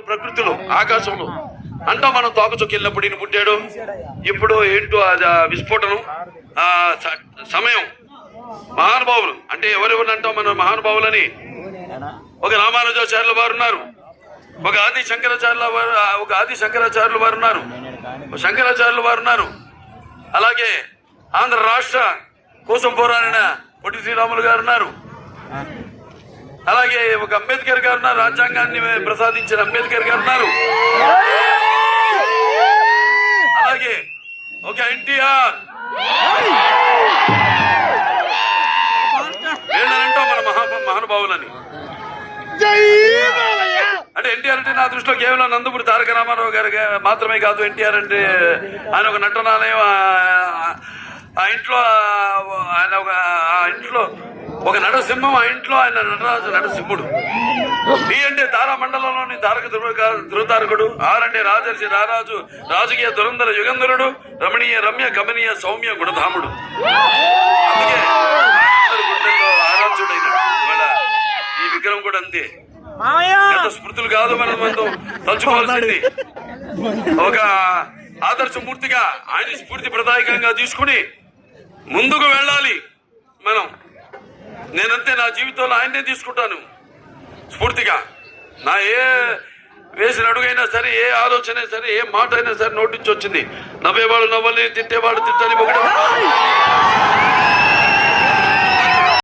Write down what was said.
ప్రకృతిలో ఆకాశంలో అంటా మనం తోకచొక్కి వెళ్ళినప్పుడు ఈయన పుట్టాడు. ఇప్పుడు ఏంటో అది విస్ఫోటనం సమయం. మహానుభావులు అంటే ఎవరెవరు అంటాం మన మహానుభావులని. ఒక రామానుజాచార్యుల వారు ఉన్నారు, ఒక ఆది శంకరాచార్యుల వారు ఉన్నారు, శంకరాచార్యుల వారు ఉన్నారు. అలాగే ఆంధ్ర రాష్ట్ర కోసం పోరాడిన పొట్టి శ్రీరాములు గారు ఉన్నారు. అలాగే ఒక అంబేద్కర్ గారు ఉన్నారు, రాజ్యాంగాన్ని ప్రసాదించిన అంబేద్కర్ గారు ఉన్నారు. అలాగే ఒక ఎన్టీఆర్. వీళ్ళనంటాం మన మహానుభావులని. అంటే ఎన్టీఆర్ అంటే నా దృష్టిలో కేవలం నందమూరి తారక రామారావు గారు మాత్రమే కాదు. ఎన్టీఆర్ అంటే ఆయన ఒక నటనాలయం. ఆ ఇంట్లో ఒక నరసింహం, ఆ ఇంట్లో ఆయన నటరాజు నరసింహుడు. డి అంటే తారామండలంలోని తారక ధృవతారకుడు. ఆర్ అంటే రాజర్షి రారాజు, రాజకీయ దురంధర యుగంధరుడు, రమణీయ రమ్య కమనీయ సౌమ్య గుణధాముడు. అందుకే గుండెల్లో ఆరాధ్యుడైన ఈ విగ్రహం కూడా అంతే. గత స్మృతులు కాదు మనం తలుచుకోవాల్సింది. ఒక ఆదర్శమూర్తిగా ఆయన స్ఫూర్తి ప్రదాయకంగా తీసుకుని ముందుకు వెళ్ళాలి మనం. నేనంతే నా జీవితంలో ఆయన్నే తీసుకుంటాను స్ఫూర్తిగా. నా ఏ వేసిన అడుగైనా సరే, ఏ ఆలోచన సరే, ఏ మాట అయినా సరే నోటి నుంచి వచ్చింది. నవ్వేవాడు నవ్వని, తిట్టేవాడు తిట్టని, ఒకటి